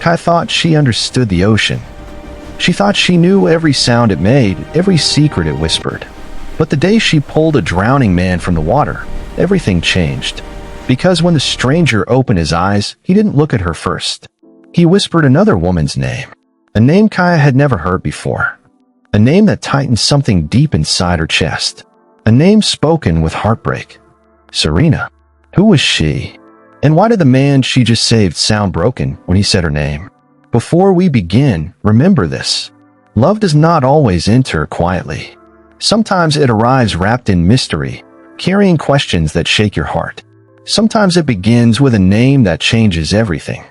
Kaia thought she understood the ocean. She thought she knew every sound it made, every secret it whispered. But the day she pulled a drowning man from the water, everything changed. Because when the stranger opened his eyes, he didn't look at her first. He whispered another woman's name, a name Kaia had never heard before. A name that tightened something deep inside her chest. A name spoken with heartbreak. Serena. Who was she? And why did the man she just saved sound broken when he said her name? Before we begin, remember this. Love does not always enter quietly. Sometimes it arrives wrapped in mystery, carrying questions that shake your heart. Sometimes it begins with a name that changes everything.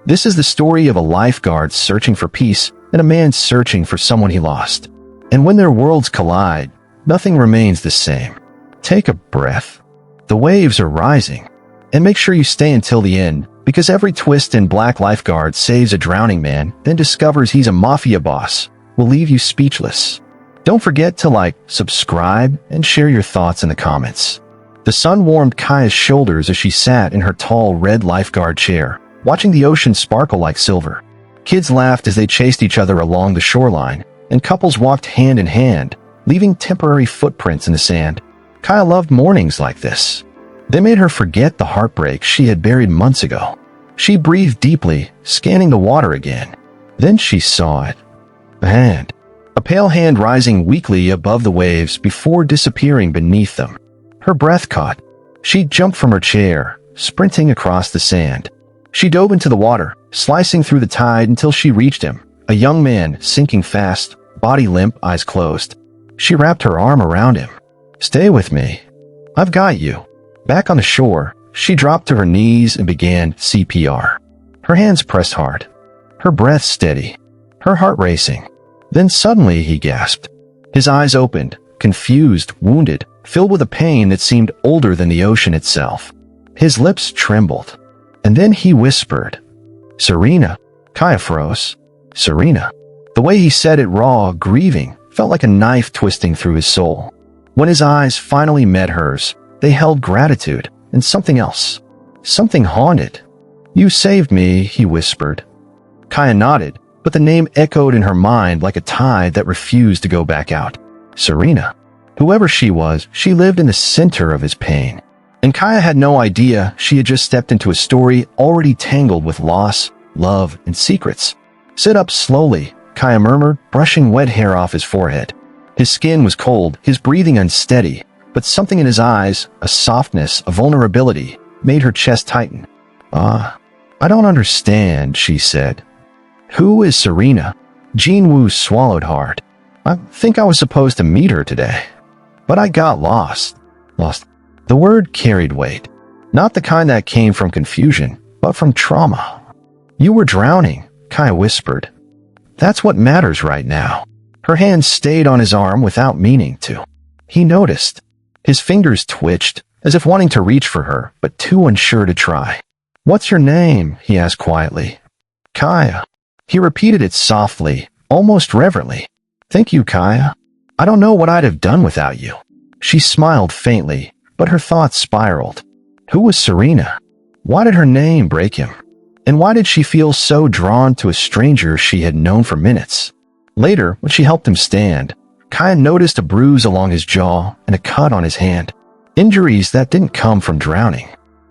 This is the story of a lifeguard searching for peace and a man searching for someone he lost. And when their worlds collide, nothing remains the same. Take a breath. The waves are rising. And make sure you stay until the end, because every twist in Black Lifeguard saves a drowning man, then discovers he's a mafia boss, will leave you speechless. Don't forget to like, subscribe, and share your thoughts in the comments. The sun warmed Kaia's shoulders as she sat in her tall red lifeguard chair, watching the ocean sparkle like silver. Kids laughed as they chased each other along the shoreline, and couples walked hand in hand, leaving temporary footprints in the sand. Kaia loved mornings like this. They made her forget the heartbreak she had buried months ago. She breathed deeply, scanning the water again. Then she saw it. A hand. A pale hand rising weakly above the waves before disappearing beneath them. Her breath caught. She jumped from her chair, sprinting across the sand. She dove into the water, slicing through the tide until she reached him, a young man sinking fast, body limp, eyes closed. She wrapped her arm around him. "Stay with me. I've got you." Back on the shore, she dropped to her knees and began CPR. Her hands pressed hard, her breath steady, her heart racing. Then suddenly he gasped. His eyes opened, confused, wounded, filled with a pain that seemed older than the ocean itself. His lips trembled. And then he whispered, "Serena." Kaia froze. Serena. The way he said it, raw, grieving, felt like a knife twisting through his soul. When his eyes finally met hers, they held gratitude and something else. Something haunted. "You saved me," he whispered. Kaia nodded, but the name echoed in her mind like a tide that refused to go back out. Serena. Whoever she was, she lived in the center of his pain. And Kaia had no idea she had just stepped into a story already tangled with loss, love, and secrets. "Sit up slowly," Kaia murmured, brushing wet hair off his forehead. His skin was cold, his breathing unsteady, but something in his eyes, a softness, a vulnerability, made her chest tighten. I don't understand," she said. "Who is Serena?" Jinwoo swallowed hard. "I think I was supposed to meet her today. But I got lost." Lost. The word carried weight. Not the kind that came from confusion, but from trauma. "You were drowning," Kaia whispered. "That's what matters right now." Her hand stayed on his arm without meaning to. He noticed. His fingers twitched, as if wanting to reach for her, but too unsure to try. "What's your name?" he asked quietly. "Kaia." He repeated it softly, almost reverently. "Thank you, Kaia. I don't know what I'd have done without you." She smiled faintly, but her thoughts spiraled. Who was Serena? Why did her name break him? And why did she feel so drawn to a stranger she had known for minutes? Later, when she helped him stand, Kaia noticed a bruise along his jaw and a cut on his hand. Injuries that didn't come from drowning.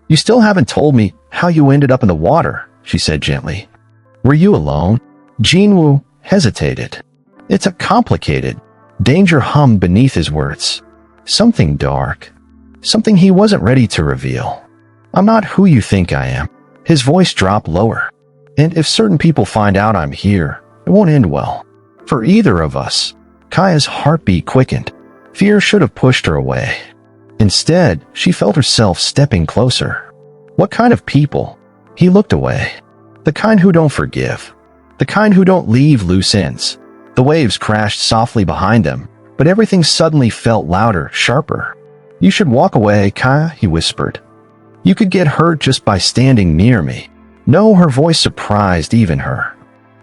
"You still haven't told me how you ended up in the water," she said gently. "Were you alone?" Jinwoo hesitated. "It's a complicated." Danger hummed beneath his words. Something dark. Something he wasn't ready to reveal. "I'm not who you think I am." His voice dropped lower. "And if certain people find out I'm here, it won't end well. For either of us." Kaia's heartbeat quickened. Fear should have pushed her away. Instead, she felt herself stepping closer. What kind of people? He looked away. The kind who don't forgive. The kind who don't leave loose ends. The waves crashed softly behind them, but everything suddenly felt louder, sharper. "You should walk away, Kaia," he whispered. "You could get hurt just by standing near me." No, her voice surprised even her.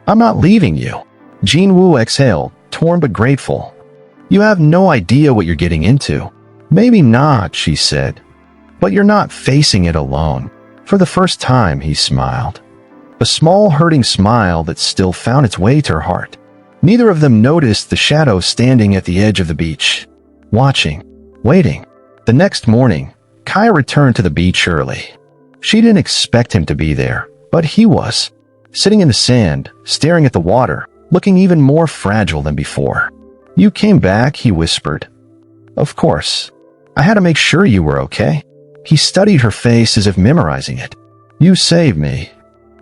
"I'm not leaving you." Jinwoo exhaled, torn but grateful. "You have no idea what you're getting into." "Maybe not," she said. "But you're not facing it alone." For the first time, he smiled. a small hurting smile that still found its way to her heart. Neither of them noticed the shadow standing at the edge of the beach, watching, waiting. The next morning, Kaia returned to the beach early. She didn't expect him to be there, but he was, sitting in the sand, staring at the water, looking even more fragile than before. "You came back," he whispered. "Of course. I had to make sure you were okay." He studied her face as if memorizing it. "You saved me.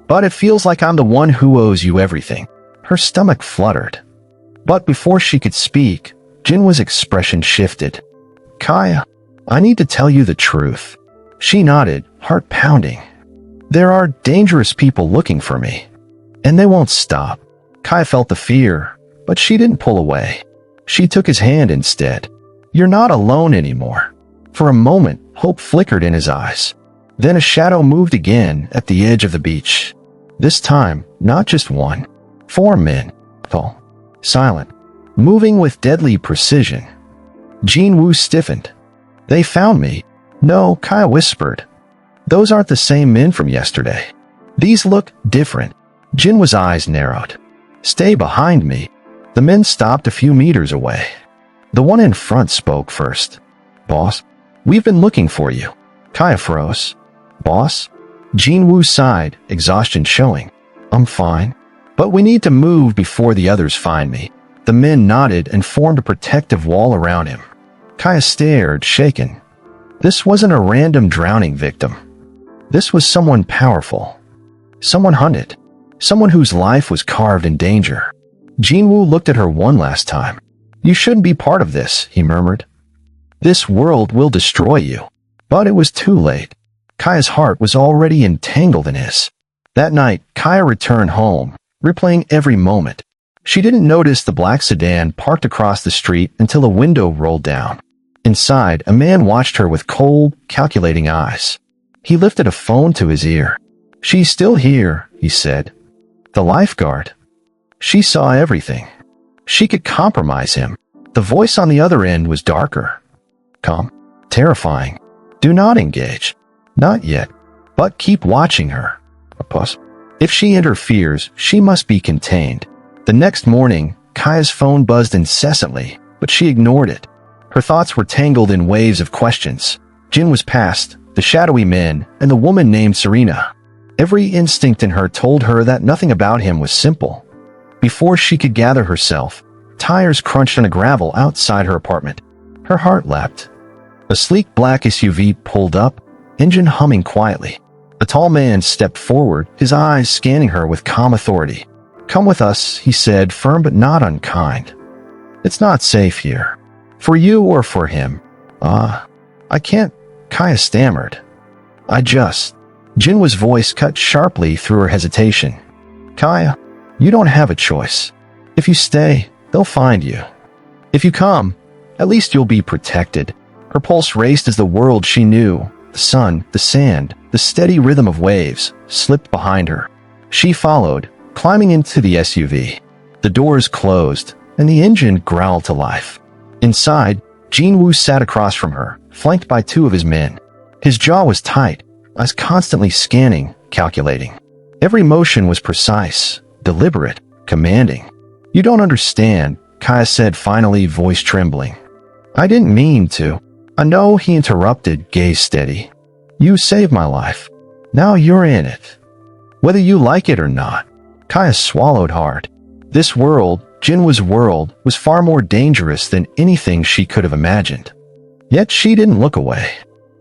But it feels like I'm the one who owes you everything." Her stomach fluttered. But before she could speak, Jinwoo's expression shifted. "Kaia, I need to tell you the truth." She nodded, heart pounding. "There are dangerous people looking for me, and they won't stop." Kaia felt the fear, but she didn't pull away. She took his hand instead. "You're not alone anymore." For a moment, hope flickered in his eyes. Then a shadow moved again at the edge of the beach. This time, not just one. 4 men, tall, silent, moving with deadly precision. Jinwoo stiffened. "They found me." "No," Kaia whispered. "Those aren't the same men from yesterday. These look different." Jinwoo's eyes narrowed. "Stay behind me." The men stopped a few meters away. The one in front spoke first. "Boss, we've been looking for you." Kaia froze. "Boss?" Jinwoo sighed, exhaustion showing. "I'm fine. But we need to move before the others find me." The men nodded and formed a protective wall around him. Kaia stared, shaken. This wasn't a random drowning victim. This was someone powerful. Someone hunted. Someone whose life was carved in danger. Jinwoo looked at her one last time. "You shouldn't be part of this," he murmured. "This world will destroy you." But it was too late. Kaia's heart was already entangled in his. That night, Kaia returned home, replaying every moment. She didn't notice the black sedan parked across the street until a window rolled down. Inside, a man watched her with cold, calculating eyes. He lifted a phone to his ear. "She's still here," he said. "The lifeguard." She saw everything. She could compromise him. The voice on the other end was darker. Calm. Terrifying. "Do not engage." "Not yet. But keep watching her." A pause. "If she interferes, she must be contained." The next morning, Kaia's phone buzzed incessantly, but she ignored it. Her thoughts were tangled in waves of questions. Jin was past, the shadowy men, and the woman named Serena. Every instinct in her told her that nothing about him was simple. Before she could gather herself, tires crunched on the gravel outside her apartment. Her heart leapt. A sleek black SUV pulled up, engine humming quietly. A tall man stepped forward, his eyes scanning her with calm authority. "Come with us," he said, firm but not unkind. "It's not safe here. For you or for him." I can't," Kaia stammered. Jinwoo's voice cut sharply through her hesitation. "Kaia, you don't have a choice. If you stay, they'll find you. If you come, at least you'll be protected." Her pulse raced as the world she knew, the sun, the sand, the steady rhythm of waves, slipped behind her. She followed, climbing into the SUV. The doors closed, and the engine growled to life. Inside, Jinwoo sat across from her, flanked by 2 of his men. His jaw was tight, eyes constantly scanning, calculating. Every motion was precise, deliberate, commanding. "You don't understand," Kaia said finally, voice trembling. "I didn't mean to." "I know," he interrupted, gaze steady. "You saved my life. Now you're in it. Whether you like it or not." Kaia swallowed hard. This world, Jinwoo's world, was far more dangerous than anything she could have imagined. Yet she didn't look away.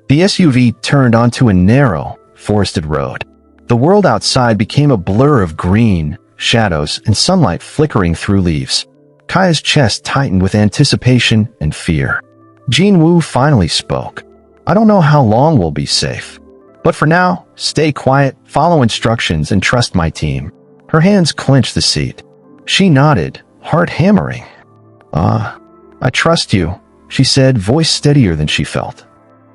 The SUV turned onto a narrow, forested road. The world outside became a blur of green, shadows, and sunlight flickering through leaves. Kaia's chest tightened with anticipation and fear. Jinwoo finally spoke. "I don't know how long we'll be safe. But for now, stay quiet, follow instructions, and trust my team." Her hands clenched the seat. She nodded, heart hammering. I trust you," she said, voice steadier than she felt.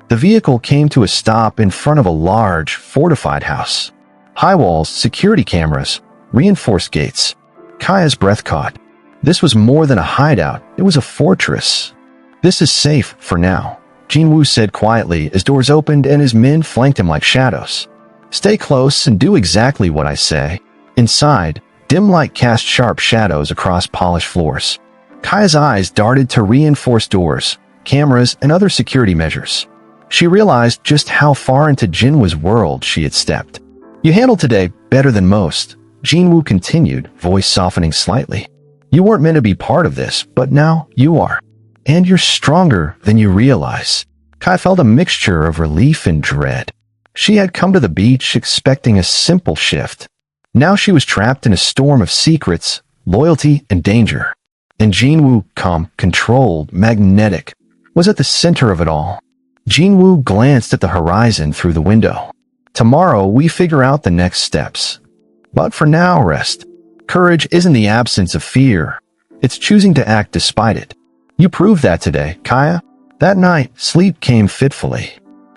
The vehicle came to a stop in front of a large, fortified house. High walls, security cameras, reinforced gates. Kaia's breath caught. This was more than a hideout, it was a fortress. "This is safe for now," Jinwoo said quietly as doors opened and his men flanked him like shadows. Stay close and do exactly what I say. Inside, dim light cast sharp shadows across polished floors. Kaia's eyes darted to reinforced doors, cameras, and other security measures. She realized just how far into Jinwoo's world she had stepped. You handled today better than most, Jinwoo continued, voice softening slightly. You weren't meant to be part of this, but now you are. And you're stronger than you realize. Kai felt a mixture of relief and dread. She had come to the beach expecting a simple shift. Now she was trapped in a storm of secrets, loyalty, and danger. And Jinwoo, calm, controlled, magnetic, was at the center of it all. Jinwoo glanced at the horizon through the window. Tomorrow we figure out the next steps. But for now, rest. Courage isn't the absence of fear. It's choosing to act despite it. You proved that today, Kaia. That night, sleep came fitfully.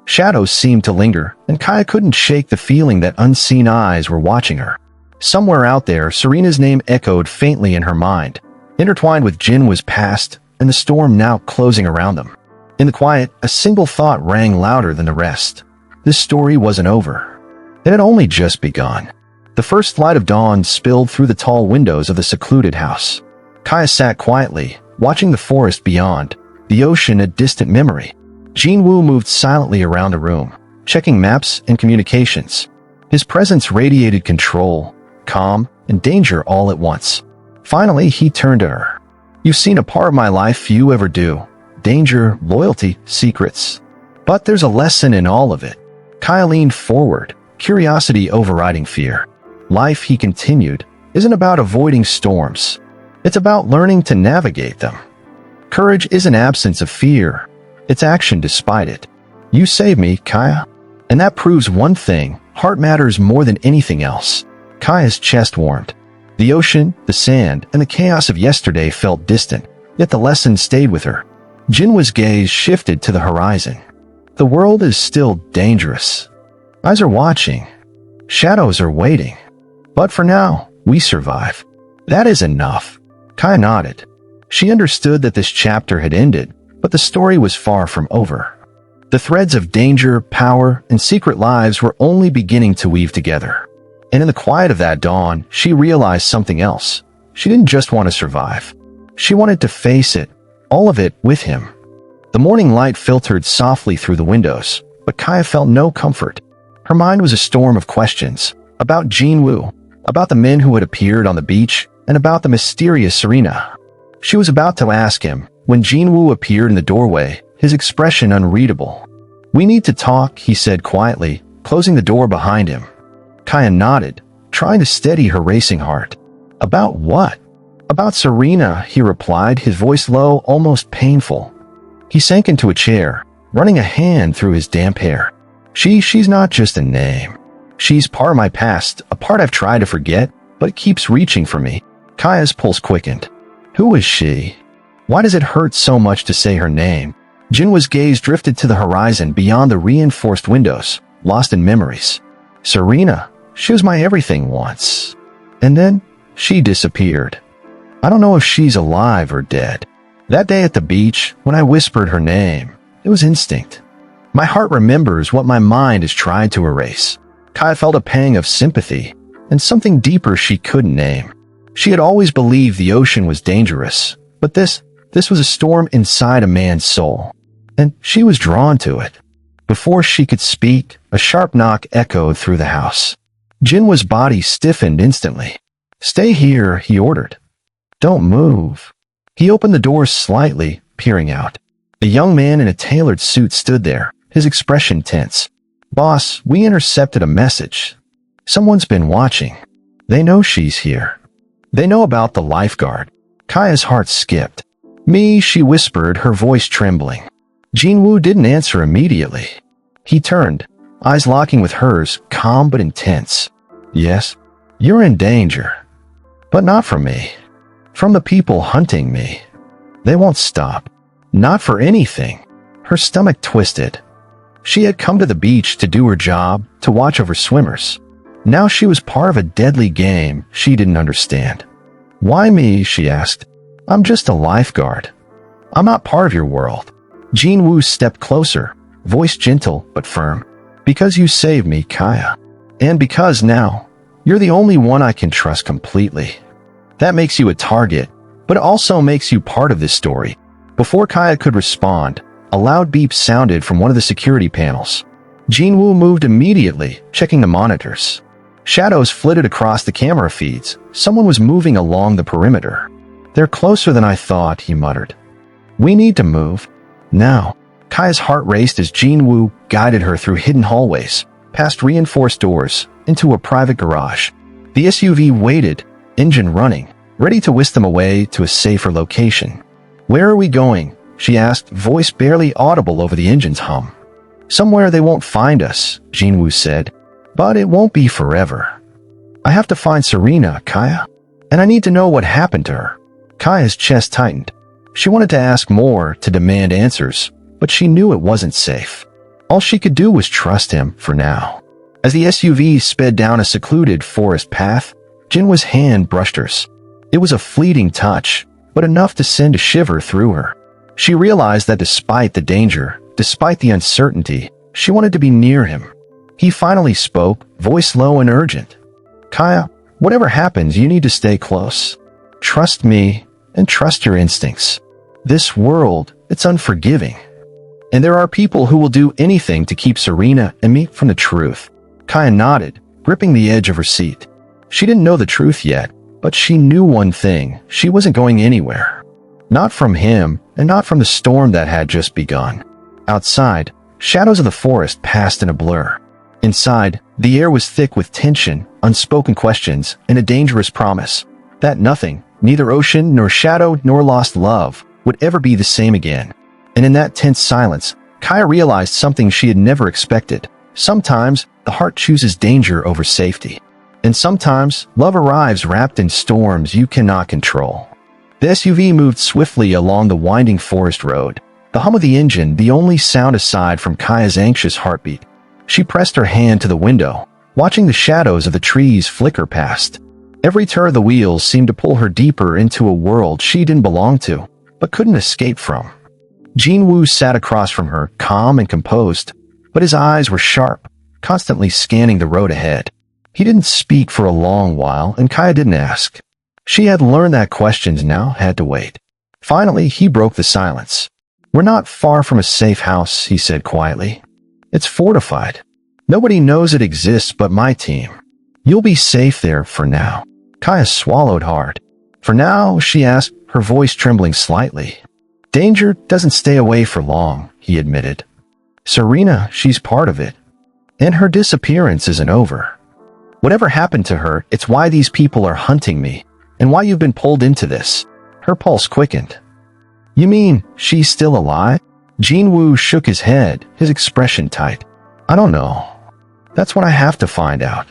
Shadows seemed to linger, and Kaia couldn't shake the feeling that unseen eyes were watching her. Somewhere out there, Serena's name echoed faintly in her mind, intertwined with Jinwoo's past and the storm now closing around them. In the quiet, a single thought rang louder than the rest. This story wasn't over. It had only just begun. The first light of dawn spilled through the tall windows of the secluded house. Kaia sat quietly, watching the forest beyond, the ocean a distant memory. Jinwoo moved silently around the room, checking maps and communications. His presence radiated control, calm, and danger all at once. Finally, he turned to her. You've seen a part of my life few ever do. Danger, loyalty, secrets. But there's a lesson in all of it. Kaia leaned forward, curiosity overriding fear. Life, he continued, isn't about avoiding storms. It's about learning to navigate them. Courage isn't absence of fear. It's action despite it. You saved me, Kaia. And that proves one thing. Heart matters more than anything else. Kaia's chest warmed. The ocean, the sand, and the chaos of yesterday felt distant, yet the lesson stayed with her. Jinwoo's gaze shifted to the horizon. The world is still dangerous. Eyes are watching. Shadows are waiting. But for now, we survive. That is enough. Kaia nodded. She understood that this chapter had ended, but the story was far from over. The threads of danger, power, and secret lives were only beginning to weave together. And in the quiet of that dawn, she realized something else. She didn't just want to survive. She wanted to face it, all of it, with him. The morning light filtered softly through the windows, but Kaia felt no comfort. Her mind was a storm of questions, about Jinwoo, about the men who had appeared on the beach, and about the mysterious Serena. She was about to ask him, when Jinwoo appeared in the doorway, his expression unreadable. We need to talk, he said quietly, closing the door behind him. Kaia nodded, trying to steady her racing heart. About what? About Serena, he replied, his voice low, almost painful. He sank into a chair, running a hand through his damp hair. She's not just a name. She's part of my past, a part I've tried to forget, but it keeps reaching for me. Kaia's pulse quickened. Who is she? Why does it hurt so much to say her name? Jinwoo's gaze drifted to the horizon beyond the reinforced windows, lost in memories. Serena, she was my everything once. And then, she disappeared. I don't know if she's alive or dead. That day at the beach, when I whispered her name, it was instinct. My heart remembers what my mind has tried to erase. Kaia felt a pang of sympathy, and something deeper she couldn't name. She had always believed the ocean was dangerous, but this was a storm inside a man's soul, and she was drawn to it. Before she could speak, a sharp knock echoed through the house. Jinwoo's body stiffened instantly. Stay here, he ordered. Don't move. He opened the door slightly, peering out. A young man in a tailored suit stood there, his expression tense. Boss, we intercepted a message. Someone's been watching. They know she's here. They know about the Lifeguard. Kaia's heart skipped. Me, she whispered, her voice trembling. Jinwoo didn't answer immediately. He turned, eyes locking with hers, calm but intense. Yes, you're in danger. But not from me. From the people hunting me. They won't stop. Not for anything. Her stomach twisted. She had come to the beach to do her job, to watch over swimmers. Now she was part of a deadly game she didn't understand. Why me, she asked. I'm just a lifeguard. I'm not part of your world. Jinwoo stepped closer, voice gentle but firm. Because you saved me, Kaia. And because now, you're the only one I can trust completely. That makes you a target, but it also makes you part of this story. Before Kaia could respond, a loud beep sounded from one of the security panels. Jinwoo moved immediately, checking the monitors. Shadows flitted across the camera feeds. Someone was moving along the perimeter. They're closer than I thought, he muttered. We need to move. Now. Kaia's heart raced as Jinwoo guided her through hidden hallways, past reinforced doors, into a private garage. The SUV waited, engine running, ready to whisk them away to a safer location. Where are we going? She asked, voice barely audible over the engine's hum. Somewhere they won't find us, Jinwoo said, but it won't be forever. I have to find Serena, Kaia, and I need to know what happened to her. Kaia's chest tightened. She wanted to ask more, to demand answers, but she knew it wasn't safe. All she could do was trust him for now. As the SUV sped down a secluded forest path, Jinwoo's hand brushed hers. It was a fleeting touch, but enough to send a shiver through her. She realized that despite the danger, despite the uncertainty, she wanted to be near him. He finally spoke, voice low and urgent. Kaia, whatever happens, you need to stay close. Trust me and trust your instincts. This world, it's unforgiving. And there are people who will do anything to keep Serena and me from the truth. Kaia nodded, gripping the edge of her seat. She didn't know the truth yet, but she knew one thing. She wasn't going anywhere. Not from him, and not from the storm that had just begun. Outside, shadows of the forest passed in a blur. Inside, the air was thick with tension, unspoken questions, and a dangerous promise that nothing, neither ocean nor shadow nor lost love, would ever be the same again. And in that tense silence, Kaia realized something she had never expected. Sometimes, the heart chooses danger over safety. And sometimes, love arrives wrapped in storms you cannot control. The SUV moved swiftly along the winding forest road, the hum of the engine the only sound aside from Kaia's anxious heartbeat. She pressed her hand to the window, watching the shadows of the trees flicker past. Every turn of the wheels seemed to pull her deeper into a world she didn't belong to, but couldn't escape from. Jinwoo sat across from her, calm and composed, but his eyes were sharp, constantly scanning the road ahead. He didn't speak for a long while, and Kaia didn't ask. She had learned that questions now had to wait. Finally, he broke the silence. We're not far from a safe house, he said quietly. It's fortified. Nobody knows it exists but my team. You'll be safe there for now. Kaia swallowed hard. For now, she asked, her voice trembling slightly. Danger doesn't stay away for long, he admitted. Serena, she's part of it. And her disappearance isn't over. Whatever happened to her, it's why these people are hunting me, and why you've been pulled into this. Her pulse quickened. You mean, she's still alive? Jinwoo shook his head, his expression tight. I don't know. That's what I have to find out.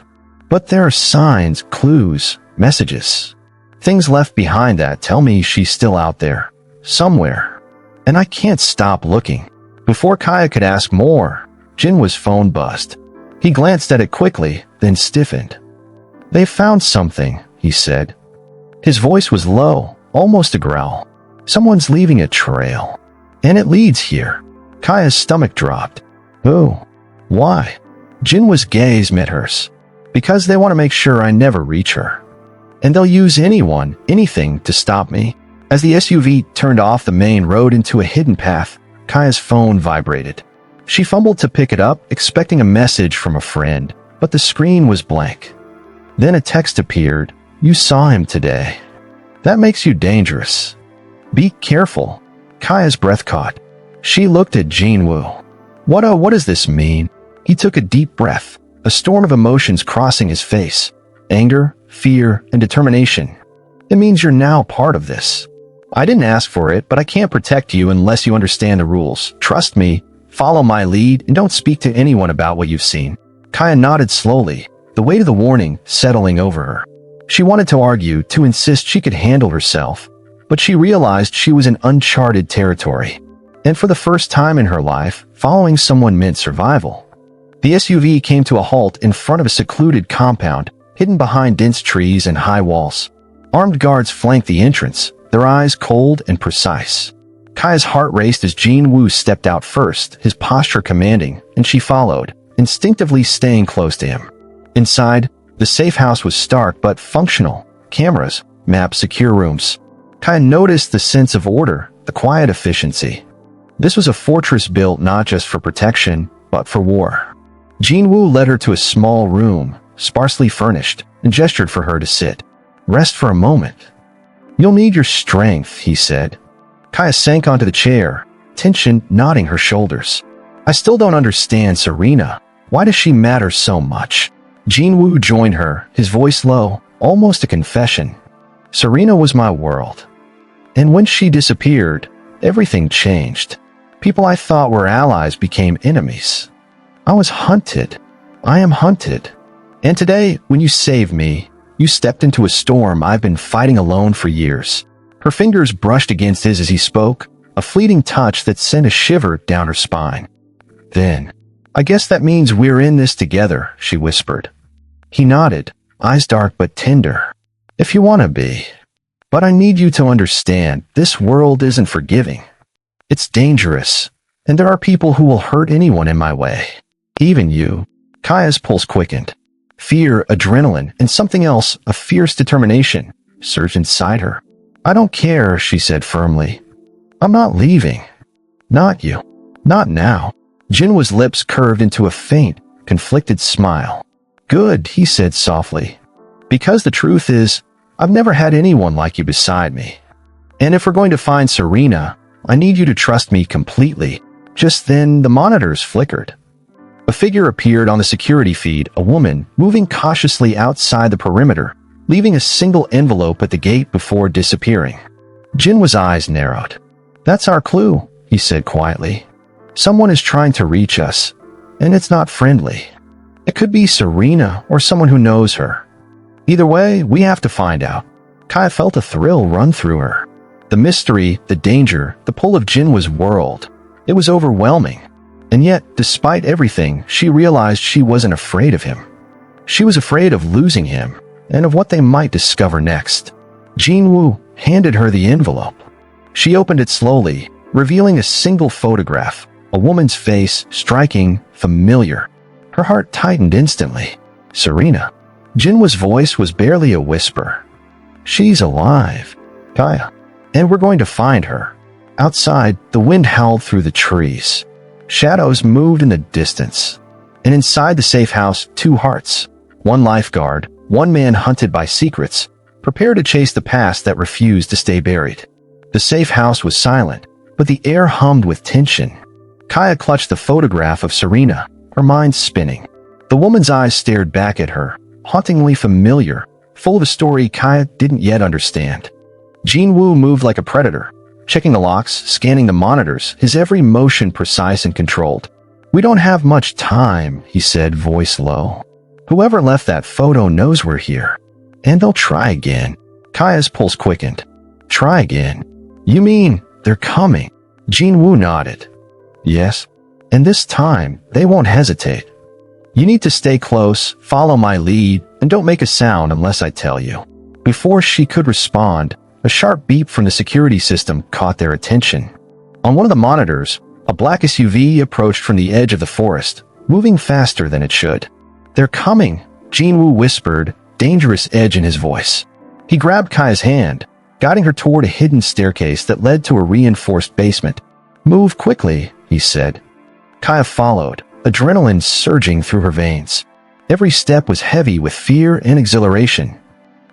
But there are signs, clues, messages. Things left behind that tell me she's still out there. Somewhere. And I can't stop looking. Before Kaia could ask more, Jinwoo's phone buzzed. He glanced at it quickly, then stiffened. They found something, he said. His voice was low, almost a growl. Someone's leaving a trail. And it leads here. Kaia's stomach dropped. Who? Why? Jinwoo's gaze met hers. Because they want to make sure I never reach her. And they'll use anyone, anything to stop me. As the SUV turned off the main road into a hidden path, Kaia's phone vibrated. She fumbled to pick it up, expecting a message from a friend, but the screen was blank. Then a text appeared. You saw him today. That makes you dangerous. Be careful. Kaia's breath caught. She looked at Jinwoo. What does this mean? He took a deep breath, a storm of emotions crossing his face. Anger, fear, and determination. It means you're now part of this. I didn't ask for it, but I can't protect you unless you understand the rules. Trust me, follow my lead, and don't speak to anyone about what you've seen. Kaia nodded slowly, the weight of the warning settling over her. She wanted to argue, to insist she could handle herself, but she realized she was in uncharted territory. And for the first time in her life, following someone meant survival. The SUV came to a halt in front of a secluded compound, hidden behind dense trees and high walls. Armed guards flanked the entrance, their eyes cold and precise. Kaia's heart raced as Jinwoo stepped out first, his posture commanding, and she followed, instinctively staying close to him. Inside, the safe house was stark but functional. Cameras, maps, secure rooms. Kaia noticed the sense of order, the quiet efficiency. This was a fortress built not just for protection, but for war. Jinwoo led her to a small room, sparsely furnished, and gestured for her to sit. Rest for a moment. You'll need your strength, he said. Kaia sank onto the chair, tension knotting her shoulders. I still don't understand Serena. Why does she matter so much? Jinwoo joined her, his voice low, almost a confession. Serena was my world. And when she disappeared, everything changed. People I thought were allies became enemies. I was hunted. I am hunted. And today, when you saved me, you stepped into a storm I've been fighting alone for years. Her fingers brushed against his as he spoke, a fleeting touch that sent a shiver down her spine. Then, I guess that means we're in this together, she whispered. He nodded, eyes dark but tender. If you want to be. But I need you to understand, this world isn't forgiving. It's dangerous, and there are people who will hurt anyone in my way. Even you. Kaia's pulse quickened. Fear, adrenaline, and something else, a fierce determination, surged inside her. I don't care, she said firmly. I'm not leaving. Not you. Not now. Jinwoo's lips curved into a faint, conflicted smile. Good, he said softly. Because the truth is, I've never had anyone like you beside me. And if we're going to find Serena, I need you to trust me completely. Just then, the monitors flickered. A figure appeared on the security feed, a woman, moving cautiously outside the perimeter, leaving a single envelope at the gate before disappearing. Jinwoo's eyes narrowed. That's our clue, he said quietly. Someone is trying to reach us, and it's not friendly. It could be Serena or someone who knows her. Either way, we have to find out. Kaia felt a thrill run through her. The mystery, the danger, the pull of Jinwoo's world. It was overwhelming. And yet, despite everything, she realized she wasn't afraid of him. She was afraid of losing him, and of what they might discover next. Jinwoo handed her the envelope. She opened it slowly, revealing a single photograph, a woman's face, striking, familiar. Her heart tightened instantly. Serena. Jinwoo's voice was barely a whisper. She's alive, Kaia. And we're going to find her. Outside, the wind howled through the trees. Shadows moved in the distance. And inside the safe house, two hearts. One lifeguard, one man hunted by secrets, prepared to chase the past that refused to stay buried. The safe house was silent, but the air hummed with tension. Kaia clutched the photograph of Serena, her mind spinning. The woman's eyes stared back at her, hauntingly familiar, full of a story Kaia didn't yet understand. Jinwoo moved like a predator, checking the locks, scanning the monitors, his every motion precise and controlled. We don't have much time, he said, voice low. Whoever left that photo knows we're here. And they'll try again. Kaia's pulse quickened. Try again? You mean they're coming? Jinwoo nodded. Yes. And this time, they won't hesitate. You need to stay close, follow my lead, and don't make a sound unless I tell you. Before she could respond, a sharp beep from the security system caught their attention. On one of the monitors, a black SUV approached from the edge of the forest, moving faster than it should. They're coming, Jinwoo whispered, dangerous edge in his voice. He grabbed Kaia's hand, guiding her toward a hidden staircase that led to a reinforced basement. Move quickly, he said. Kaia followed, adrenaline surging through her veins. Every step was heavy with fear and exhilaration.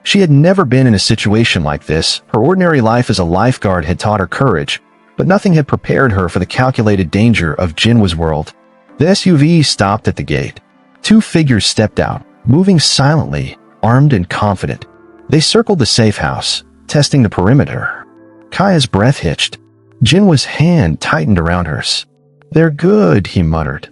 She had never been in a situation like this. Her ordinary life as a lifeguard had taught her courage, but nothing had prepared her for the calculated danger of Jinwoo's world. The SUV stopped at the gate. Two figures stepped out, moving silently, armed and confident. They circled the safe house, testing the perimeter. Kaia's breath hitched. Jinwoo's hand tightened around hers. They're good, he muttered.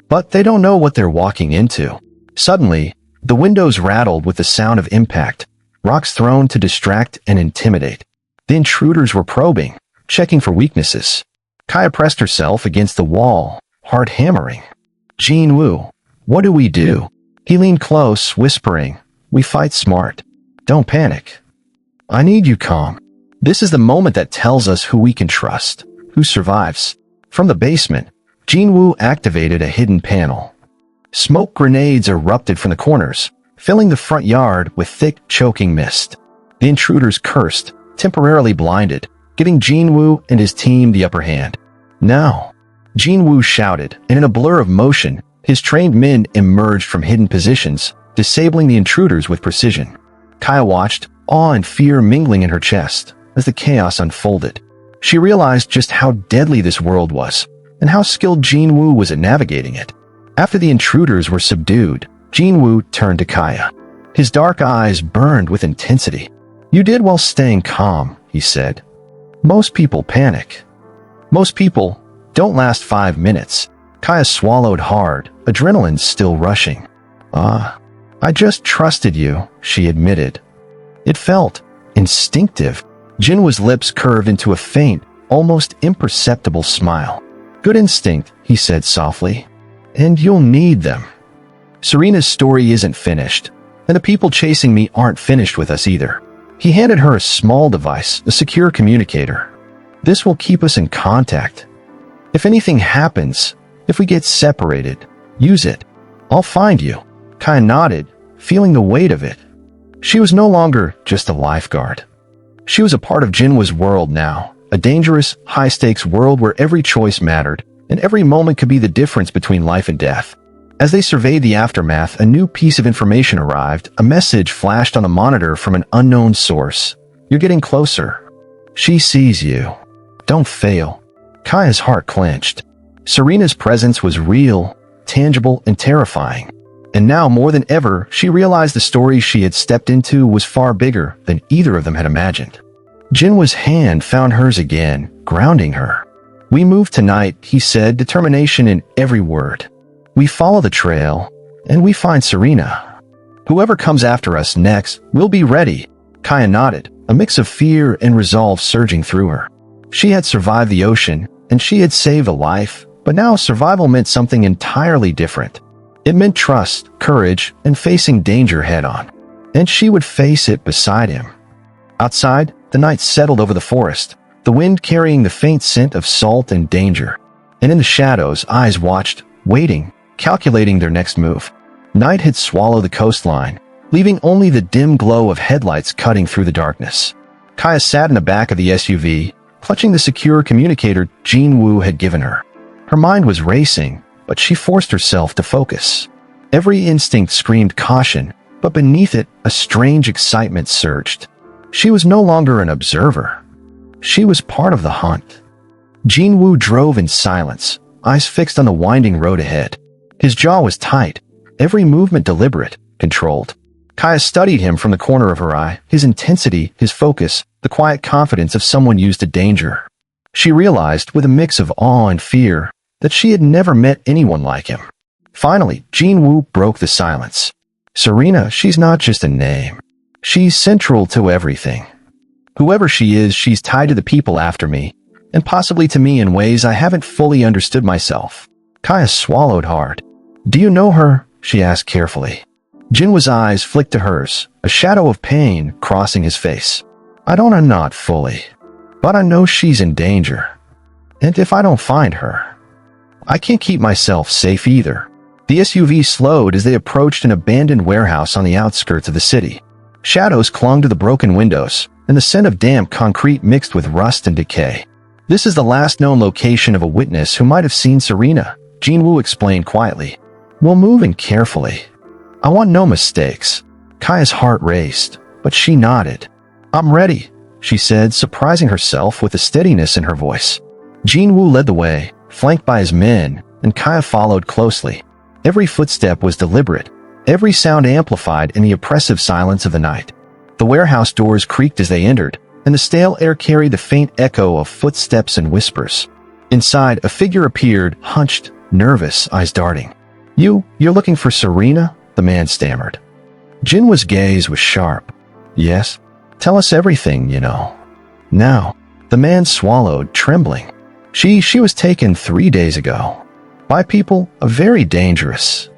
But they don't know what they're walking into. Suddenly, the windows rattled with the sound of impact, rocks thrown to distract and intimidate. The intruders were probing, checking for weaknesses. Kaia pressed herself against the wall, heart hammering. Jinwoo, what do we do? He leaned close, whispering, we fight smart. Don't panic. I need you calm. This is the moment that tells us who we can trust, who survives. From the basement, Jinwoo activated a hidden panel. Smoke grenades erupted from the corners, filling the front yard with thick, choking mist. The intruders cursed, temporarily blinded, giving Jinwoo and his team the upper hand. "Now!" Jinwoo shouted, and in a blur of motion, his trained men emerged from hidden positions, disabling the intruders with precision. Kaia watched, awe and fear mingling in her chest, as the chaos unfolded. She realized just how deadly this world was, and how skilled Jinwoo was at navigating it. After the intruders were subdued, Jinwoo turned to Kaia. His dark eyes burned with intensity. "You did well staying calm," he said. "Most people panic. Most people don't last 5 minutes." Kaia swallowed hard, adrenaline still rushing. I just trusted you," she admitted. It felt instinctive. Jinwoo's lips curved into a faint, almost imperceptible smile. "Good instinct," he said softly. "And you'll need them. Serena's story isn't finished, and the people chasing me aren't finished with us either." He handed her a small device, a secure communicator. "This will keep us in contact. If anything happens, if we get separated, use it. I'll find you." Kaia nodded, feeling the weight of it. She was no longer just a lifeguard. She was a part of Jinwoo's world now, a dangerous, high-stakes world where every choice mattered, and every moment could be the difference between life and death. As they surveyed the aftermath, a new piece of information arrived. A message flashed on the monitor from an unknown source. "You're getting closer. She sees you. Don't fail." Kaia's heart clenched. Serena's presence was real, tangible, and terrifying. And now, more than ever, she realized the story she had stepped into was far bigger than either of them had imagined. Jinwoo's hand found hers again, grounding her. "We move tonight," he said, determination in every word. "We follow the trail, and we find Serena. Whoever comes after us next, we'll be ready." Kaia nodded, a mix of fear and resolve surging through her. She had survived the ocean, and she had saved a life, but now survival meant something entirely different. It meant trust, courage, and facing danger head-on. And she would face it beside him. Outside, the night settled over the forest, the wind carrying the faint scent of salt and danger. And in the shadows, eyes watched, waiting, calculating their next move. Night had swallowed the coastline, leaving only the dim glow of headlights cutting through the darkness. Kaia sat in the back of the SUV, clutching the secure communicator Jinwoo had given her. Her mind was racing, but she forced herself to focus. Every instinct screamed caution, but beneath it, a strange excitement surged. She was no longer an observer. She was part of the hunt. Jinwoo drove in silence, eyes fixed on the winding road ahead. His jaw was tight, every movement deliberate, controlled. Kaia studied him from the corner of her eye, his intensity, his focus, the quiet confidence of someone used to danger. She realized, with a mix of awe and fear, that she had never met anyone like him. Finally, Jinwoo broke the silence. "Serena, she's not just a name. She's central to everything. Whoever she is, she's tied to the people after me, and possibly to me in ways I haven't fully understood myself." Kaia swallowed hard. "Do you know her?" she asked carefully. Jinwoo's eyes flicked to hers, a shadow of pain crossing his face. "I don't, not fully. But I know she's in danger. And if I don't find her, I can't keep myself safe either." The SUV slowed as they approached an abandoned warehouse on the outskirts of the city. Shadows clung to the broken windows, and the scent of damp concrete mixed with rust and decay. "This is the last known location of a witness who might have seen Serena," Jinwoo explained quietly. "We'll move in carefully. I want no mistakes." Kaia's heart raced, but she nodded. "I'm ready," she said, surprising herself with the steadiness in her voice. Jinwoo led the way, flanked by his men, and Kaia followed closely. Every footstep was deliberate, every sound amplified in the oppressive silence of the night. The warehouse doors creaked as they entered, and the stale air carried the faint echo of footsteps and whispers. Inside, a figure appeared, hunched, nervous, eyes darting. You're looking for Serena?" the man stammered. Jinwoo's gaze was sharp. "Yes. Tell us everything, you know." "Now," the man swallowed, trembling. She was taken 3 days ago. By people, very dangerous.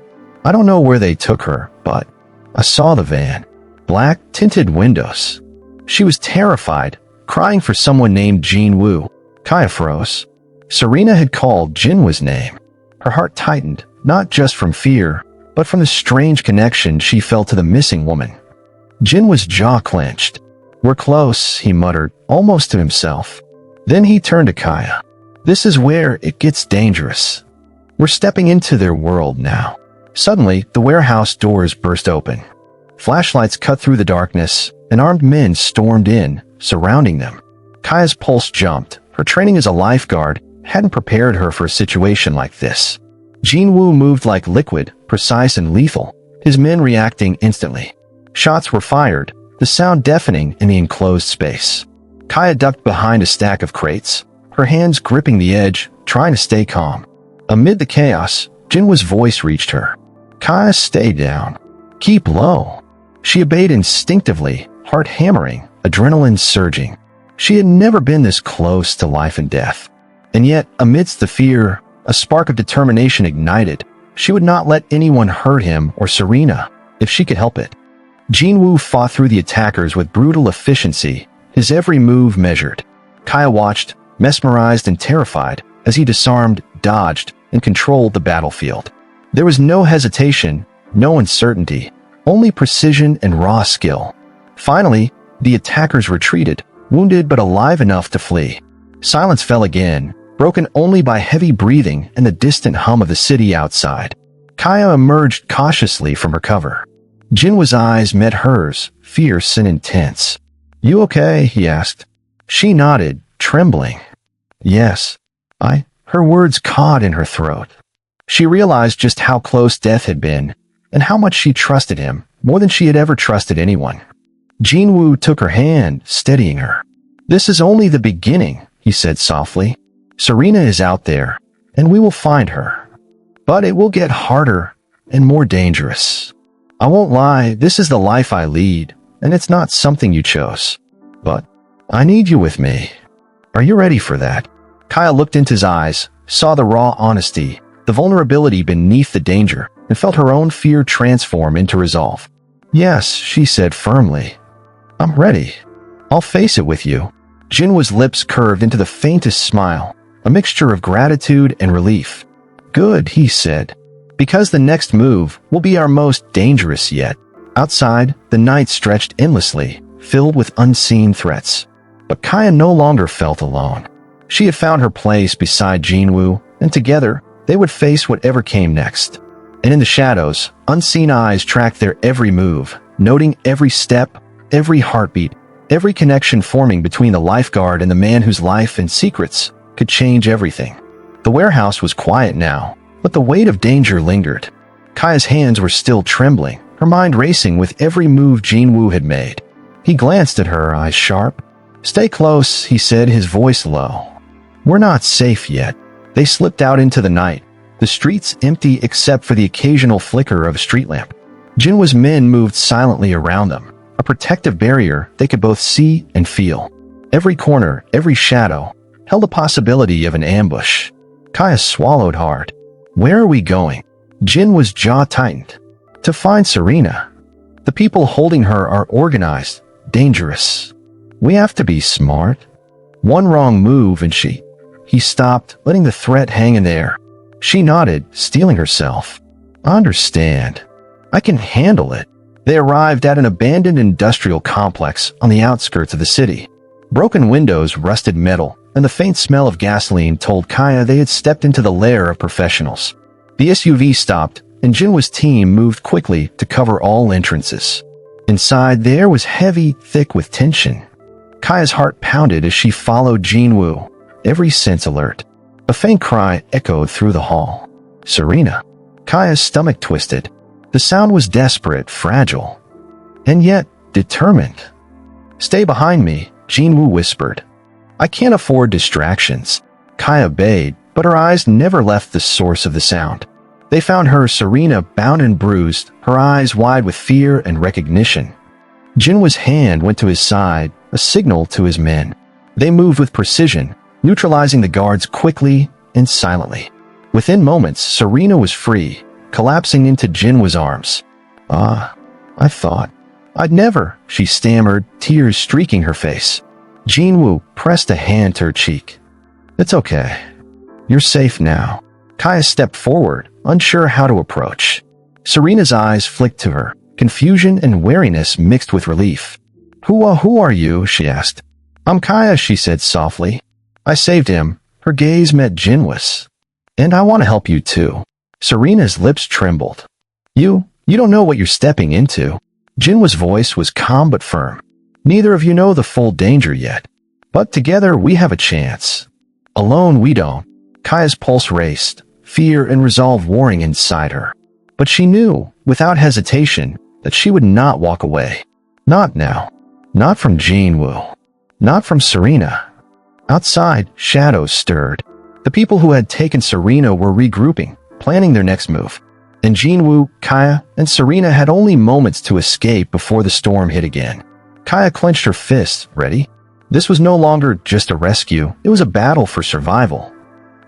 I don't know where they took her, but I saw the van. Black, tinted windows. She was terrified, crying for someone named Jinwoo. Kaia froze. Serena had called Jinwoo's name. Her heart tightened, not just from fear, but from the strange connection she felt to the missing woman. Jinwoo's jaw clenched. "We're close," he muttered, almost to himself. Then he turned to Kaia. "This is where it gets dangerous. We're stepping into their world now." Suddenly, the warehouse doors burst open. Flashlights cut through the darkness, and armed men stormed in, surrounding them. Kaia's pulse jumped. Her training as a lifeguard hadn't prepared her for a situation like this. Jinwoo moved like liquid, precise and lethal, his men reacting instantly. Shots were fired, the sound deafening in the enclosed space. Kaia ducked behind a stack of crates, her hands gripping the edge, trying to stay calm. Amid the chaos, Jinwoo's voice reached her. "Kaia, stay down. Keep low." She obeyed instinctively, heart hammering, adrenaline surging. She had never been this close to life and death. And yet, amidst the fear, a spark of determination ignited. She would not let anyone hurt him or Serena, if she could help it. Jinwoo fought through the attackers with brutal efficiency, his every move measured. Kaia watched, mesmerized and terrified, as he disarmed, dodged, and controlled the battlefield. There was no hesitation, no uncertainty, only precision and raw skill. Finally, the attackers retreated, wounded but alive enough to flee. Silence fell again, broken only by heavy breathing and the distant hum of the city outside. Kaia emerged cautiously from her cover. Jinwoo's eyes met hers, fierce and intense. "You okay?" he asked. She nodded, trembling. "Yes, I..." Her words caught in her throat. She realized just how close death had been, and how much she trusted him, more than she had ever trusted anyone. Jinwoo took her hand, steadying her. "This is only the beginning," he said softly. "Serena is out there, and we will find her. But it will get harder and more dangerous. I won't lie, this is the life I lead, and it's not something you chose. But I need you with me. Are you ready for that?" Kaia looked into his eyes, saw the raw honesty, the vulnerability beneath the danger, and felt her own fear transform into resolve. "Yes," she said firmly. "I'm ready. I'll face it with you." Jinwoo's lips curved into the faintest smile, a mixture of gratitude and relief. "Good," he said, "because the next move will be our most dangerous yet." Outside, the night stretched endlessly, filled with unseen threats. But Kaia no longer felt alone. She had found her place beside Jinwoo, and together, they would face whatever came next. And in the shadows, unseen eyes tracked their every move, noting every step, every heartbeat, every connection forming between the lifeguard and the man whose life and secrets could change everything. The warehouse was quiet now, but the weight of danger lingered. Kaia's hands were still trembling, her mind racing with every move Jinwoo had made. He glanced at her, eyes sharp. "Stay close," he said, his voice low. "We're not safe yet." They slipped out into the night, the streets empty except for the occasional flicker of a street lamp. Jinwoo's men moved silently around them, a protective barrier they could both see and feel. Every corner, every shadow, held a possibility of an ambush. Kaia swallowed hard. "Where are we going?" Jinwoo's jaw tightened. "To find Serena. The people holding her are organized, dangerous. We have to be smart. One wrong move and she..." He stopped, letting the threat hang in the air. She nodded, steeling herself. "I understand. I can handle it." They arrived at an abandoned industrial complex on the outskirts of the city. Broken windows, rusted metal, and the faint smell of gasoline told Kaia they had stepped into the lair of professionals. The SUV stopped, and Jinwoo's team moved quickly to cover all entrances. Inside, the air was heavy, thick with tension. Kaia's heart pounded as she followed Jinwoo, every sense alert. A faint cry echoed through the hall. "Serena." Kaia's stomach twisted. The sound was desperate, fragile, and yet determined. "Stay behind me," Jinwoo whispered. "I can't afford distractions." Kaia obeyed, but her eyes never left the source of the sound. They found her, Serena, bound and bruised, her eyes wide with fear and recognition. Jinwoo's hand went to his side, a signal to his men. They moved with precision, neutralizing the guards quickly and silently. Within moments, Serena was free, collapsing into Jinwoo's arms. I thought I'd never," she stammered, tears streaking her face. Jinwoo pressed a hand to her cheek. "It's okay. You're safe now." Kaia stepped forward, unsure how to approach. Serena's eyes flicked to her, confusion and wariness mixed with relief. Who are you?" she asked. "I'm Kaia," she said softly. "I saved him." Her gaze met Jinwoo's. "And I want to help you too." Serena's lips trembled. You don't know what you're stepping into." Jinwoo's voice was calm but firm. "Neither of you know the full danger yet. But together we have a chance. Alone we don't." Kaia's pulse raced, fear and resolve warring inside her. But she knew, without hesitation, that she would not walk away. Not now. Not from Jinwoo. Not from Serena. Outside, shadows stirred. The people who had taken Serena were regrouping, planning their next move. And Jinwoo, Kaia, and Serena had only moments to escape before the storm hit again. Kaia clenched her fists, ready. This was no longer just a rescue, it was a battle for survival.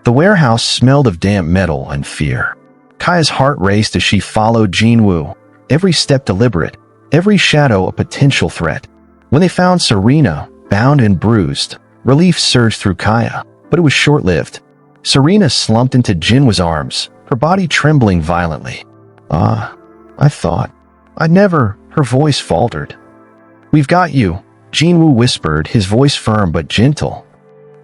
The warehouse smelled of damp metal and fear. Kaia's heart raced as she followed Jinwoo, every step deliberate, every shadow a potential threat. When they found Serena, bound and bruised, relief surged through Kaia, but it was short-lived. Serena slumped into Jinwoo's arms, her body trembling violently. I thought. I'd never," her voice faltered. "We've got you," Jinwoo whispered, his voice firm but gentle.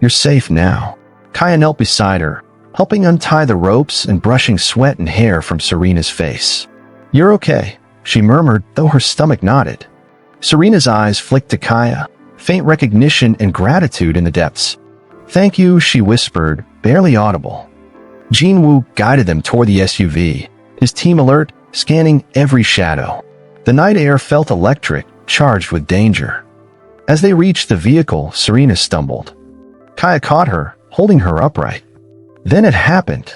"You're safe now." Kaia knelt beside her, helping untie the ropes and brushing sweat and hair from Serena's face. "You're okay," she murmured, though her stomach nodded. Serena's eyes flicked to Kaia, faint recognition and gratitude in the depths. "Thank you," she whispered, barely audible. Jinwoo guided them toward the SUV, his team alert, scanning every shadow. The night air felt electric, charged with danger. As they reached the vehicle, Serena stumbled. Kaia caught her, holding her upright. Then it happened.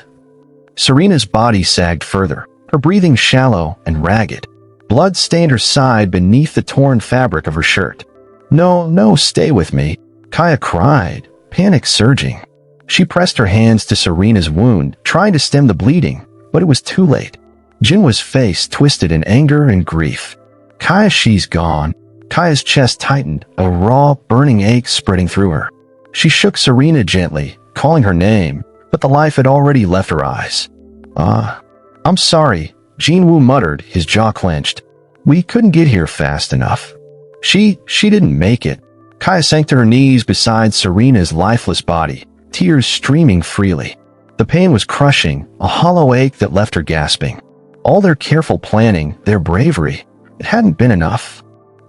Serena's body sagged further, her breathing shallow and ragged. Blood stained her side beneath the torn fabric of her shirt. No, stay with me," Kaia cried, panic surging. She pressed her hands to Serena's wound, trying to stem the bleeding, but it was too late. Jinwoo's face twisted in anger and grief. "Kaia, she's gone." Kaia's chest tightened, a raw, burning ache spreading through her. She shook Serena gently, calling her name, but the life had already left her eyes. I'm sorry," Jinwoo muttered, his jaw clenched. "We couldn't get here fast enough." She didn't make it." Kaia sank to her knees beside Serena's lifeless body, tears streaming freely. The pain was crushing, a hollow ache that left her gasping. All their careful planning, their bravery, it hadn't been enough.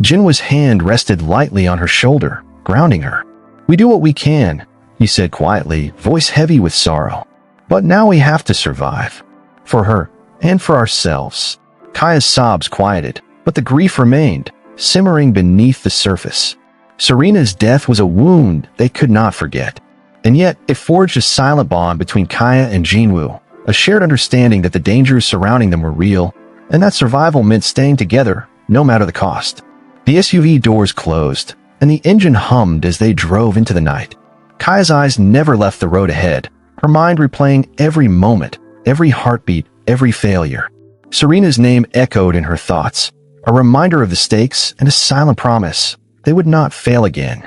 Jinwoo's hand rested lightly on her shoulder, grounding her. "We do what we can," he said quietly, voice heavy with sorrow. "But now we have to survive. For her, and for ourselves." Kaia's sobs quieted, but the grief remained, simmering beneath the surface. Serena's death was a wound they could not forget. And yet, it forged a silent bond between Kaia and Jinwoo, a shared understanding that the dangers surrounding them were real, and that survival meant staying together, no matter the cost. The SUV doors closed, and the engine hummed as they drove into the night. Kaia's eyes never left the road ahead, her mind replaying every moment, every heartbeat, every failure. Serena's name echoed in her thoughts, a reminder of the stakes and a silent promise they would not fail again.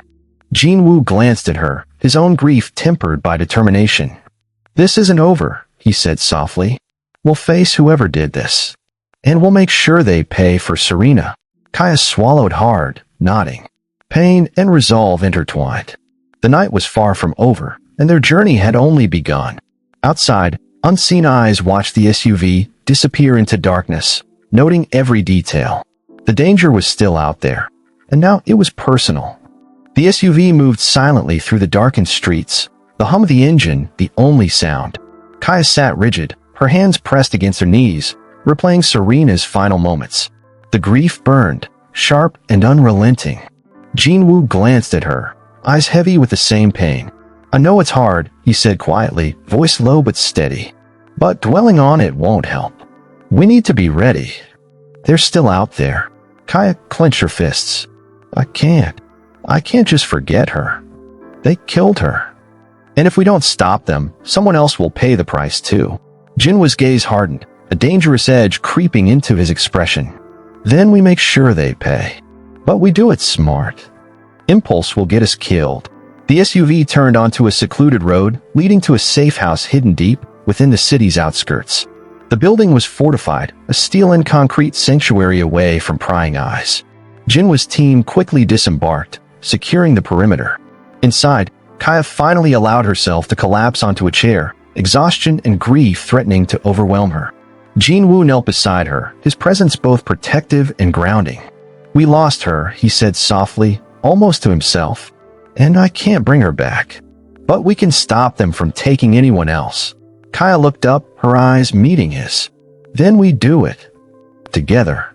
Jinwoo glanced at her, his own grief tempered by determination. "This isn't over," he said softly. "We'll face whoever did this. And we'll make sure they pay for Serena." Kaia swallowed hard, nodding. Pain and resolve intertwined. The night was far from over, and their journey had only begun. Outside, unseen eyes watched the SUV disappear into darkness, noting every detail. The danger was still out there, and now it was personal. The SUV moved silently through the darkened streets, the hum of the engine the only sound. Kaia sat rigid, her hands pressed against her knees, replaying Serena's final moments. The grief burned, sharp and unrelenting. Jinwoo glanced at her, eyes heavy with the same pain. "I know it's hard," he said quietly, voice low but steady. "But dwelling on it won't help. We need to be ready. They're still out there." Kaia clenched her fists. I can't just forget her. They killed her. And if we don't stop them, someone else will pay the price too." Jinwoo's gaze hardened, a dangerous edge creeping into his expression. "Then we make sure they pay. But we do it smart. Impulse will get us killed." The SUV turned onto a secluded road, leading to a safe house hidden deep within the city's outskirts. The building was fortified, a steel and concrete sanctuary away from prying eyes. Jinwoo's team quickly disembarked, securing the perimeter. Inside, Kaia finally allowed herself to collapse onto a chair, exhaustion and grief threatening to overwhelm her. Jinwoo knelt beside her, his presence both protective and grounding. "We lost her," he said softly, almost to himself, "and I can't bring her back. But we can stop them from taking anyone else." Kaia looked up, her eyes meeting his. "Then we do it. Together.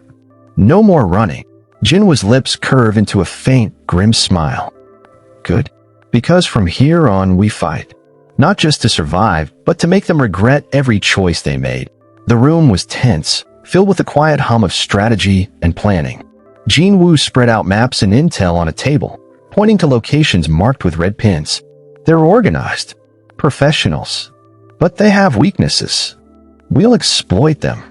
No more running." Jinwoo's lips curve into a faint, grim smile. "Good. Because from here on we fight. Not just to survive, but to make them regret every choice they made." The room was tense, filled with a quiet hum of strategy and planning. Jinwoo spread out maps and intel on a table, pointing to locations marked with red pins. "They're organized. Professionals. But they have weaknesses. We'll exploit them.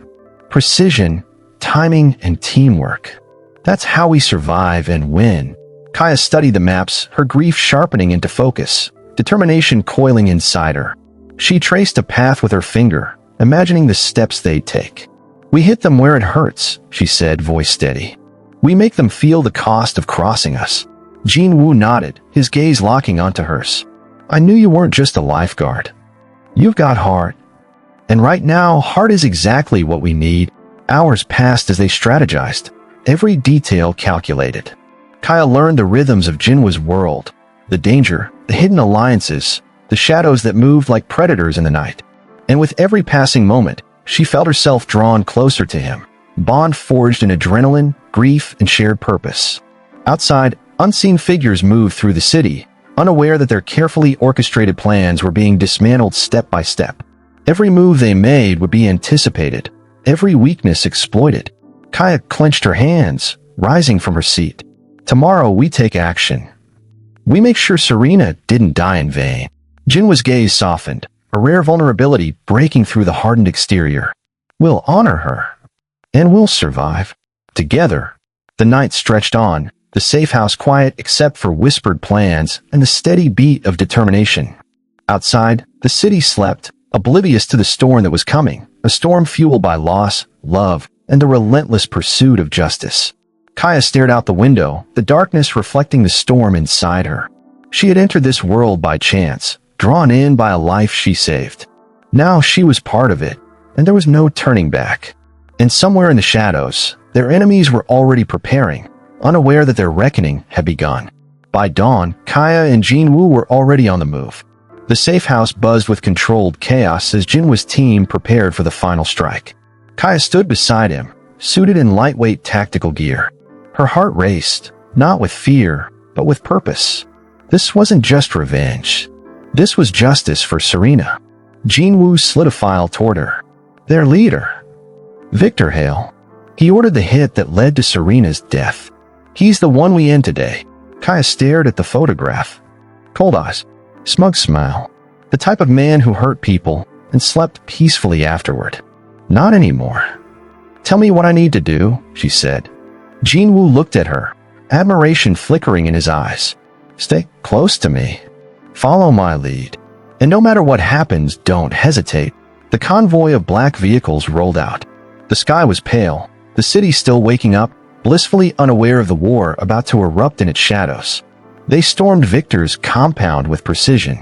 Precision, timing, and teamwork. That's how we survive and win." Kaia studied the maps, her grief sharpening into focus, determination coiling inside her. She traced a path with her finger, imagining the steps they'd take. "We hit them where it hurts," she said, voice steady. "We make them feel the cost of crossing us." Jinwoo nodded, his gaze locking onto hers. "I knew you weren't just a lifeguard. You've got heart. And right now, heart is exactly what we need." Hours passed as they strategized, every detail calculated. Kaia learned the rhythms of Jinwoo's world, the danger, the hidden alliances, the shadows that moved like predators in the night. And with every passing moment, she felt herself drawn closer to him, bond forged in adrenaline, grief, and shared purpose. Outside, unseen figures moved through the city, unaware that their carefully orchestrated plans were being dismantled step by step. Every move they made would be anticipated, every weakness exploited. Kaia clenched her hands, rising from her seat. "Tomorrow we take action. We make sure Serena didn't die in vain." Jinwoo's gaze softened, a rare vulnerability breaking through the hardened exterior. "We'll honor her. And we'll survive. Together." The night stretched on, the safe house quiet except for whispered plans and the steady beat of determination. Outside, the city slept, oblivious to the storm that was coming, a storm fueled by loss, love, and the relentless pursuit of justice. Kaia stared out the window, the darkness reflecting the storm inside her. She had entered this world by chance, drawn in by a life she saved. Now she was part of it, and there was no turning back. And somewhere in the shadows, their enemies were already preparing, unaware that their reckoning had begun. By dawn, Kaia and Jinwoo were already on the move. The safe house buzzed with controlled chaos as Jinwoo's team prepared for the final strike. Kaia stood beside him, suited in lightweight tactical gear. Her heart raced, not with fear, but with purpose. This wasn't just revenge. This was justice for Serena. Jinwoo slid a file toward her. Their leader. Victor Hale. He ordered the hit that led to Serena's death. "He's the one we end today." Kaia stared at the photograph. Cold eyes. Smug smile. The type of man who hurt people and slept peacefully afterward. "Not anymore." "Tell me what I need to do," she said. Jinwoo looked at her, admiration flickering in his eyes. "Stay close to me. Follow my lead. And no matter what happens, don't hesitate." The convoy of black vehicles rolled out. The sky was pale, the city still waking up, blissfully unaware of the war about to erupt in its shadows. They stormed Victor's compound with precision.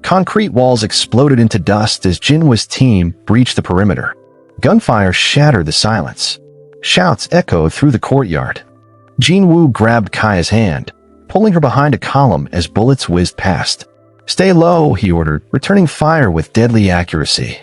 Concrete walls exploded into dust as Jinwoo's team breached the perimeter. Gunfire shattered the silence. Shouts echoed through the courtyard. Jinwoo grabbed Kaia's hand, pulling her behind a column as bullets whizzed past. "Stay low," he ordered, returning fire with deadly accuracy.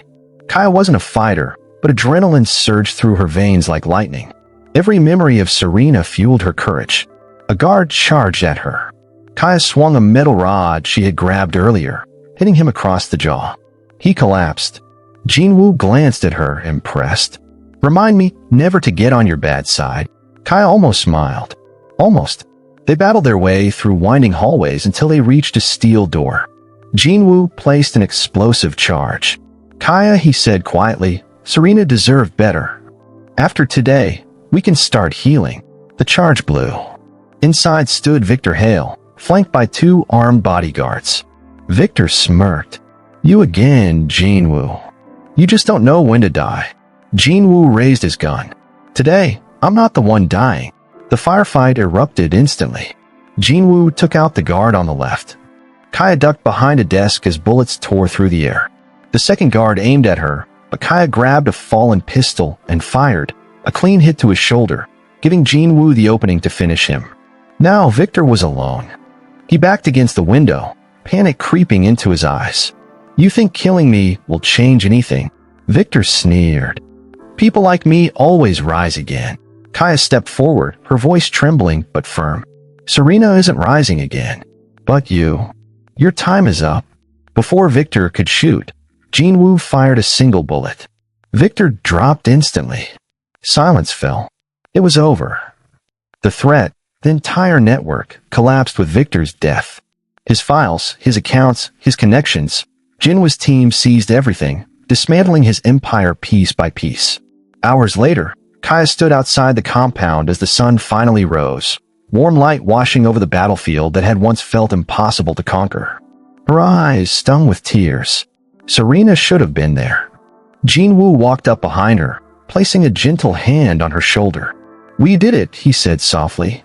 Kaia wasn't a fighter, but adrenaline surged through her veins like lightning. Every memory of Serena fueled her courage. A guard charged at her. Kaia swung a metal rod she had grabbed earlier, hitting him across the jaw. He collapsed. Jinwoo glanced at her, impressed. "Remind me never to get on your bad side." Kaia almost smiled. Almost. They battled their way through winding hallways until they reached a steel door. Jinwoo placed an explosive charge. "Kaia," he said quietly, "Serena deserved better. After today, we can start healing." The charge blew. Inside stood Victor Hale, flanked by 2 armed bodyguards. Victor smirked. "You again, Jinwoo." You just don't know when to die. Jin-woo raised his gun. Today, I'm not the one dying. The firefight erupted instantly. Jin-woo took out the guard on the left. Kaia ducked behind a desk as bullets tore through the air. The second guard aimed at her, but Kaia grabbed a fallen pistol and fired, a clean hit to his shoulder, giving Jin-woo the opening to finish him. Now Victor was alone. He backed against the window, panic creeping into his eyes. You think killing me will change anything? Victor sneered. People like me always rise again. Kaia stepped forward, her voice trembling but firm. Serena isn't rising again. But you. Your time is up. Before Victor could shoot, Jin-woo fired a single bullet. Victor dropped instantly. Silence fell. It was over. The threat, the entire network, collapsed with Victor's death. His files, his accounts, his connections. Jinwoo's team seized everything, dismantling his empire piece by piece. Hours later, Kaia stood outside the compound as the sun finally rose, warm light washing over the battlefield that had once felt impossible to conquer. Her eyes stung with tears. Serena should have been there. Jin-woo walked up behind her, placing a gentle hand on her shoulder. We did it, he said softly.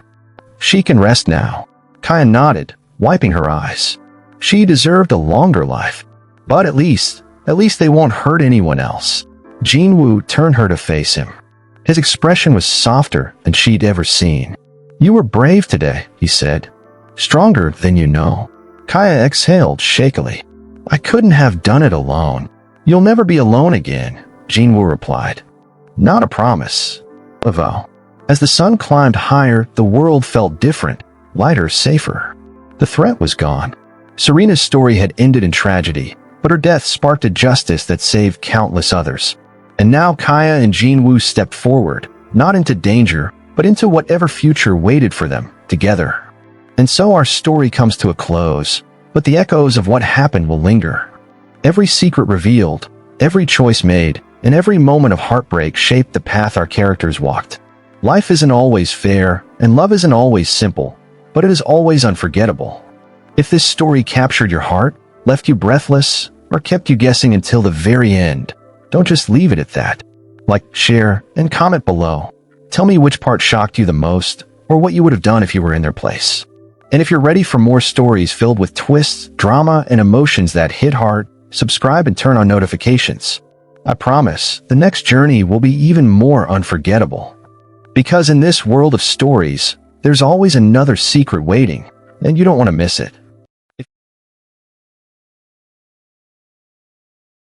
She can rest now. Kaia nodded, wiping her eyes. She deserved a longer life. But at least they won't hurt anyone else. Jin-woo turned her to face him. His expression was softer than she'd ever seen. You were brave today, he said. Stronger than you know. Kaia exhaled shakily. I couldn't have done it alone. You'll never be alone again, Jin-woo replied. Not a promise. A vow. As the sun climbed higher, the world felt different, lighter, safer. The threat was gone. Serena's story had ended in tragedy, but her death sparked a justice that saved countless others. And now Kaia and Jin-woo stepped forward, not into danger, but into whatever future waited for them, together. And so our story comes to a close, but the echoes of what happened will linger. Every secret revealed, every choice made, and every moment of heartbreak shaped the path our characters walked. Life isn't always fair, and love isn't always simple, but it is always unforgettable. If this story captured your heart, left you breathless, or kept you guessing until the very end, don't just leave it at that. Like, share, and comment below. Tell me which part shocked you the most, or what you would have done if you were in their place. And if you're ready for more stories filled with twists, drama, and emotions that hit hard, subscribe and turn on notifications. I promise, the next journey will be even more unforgettable. Because in this world of stories, there's always another secret waiting, and you don't want to miss it.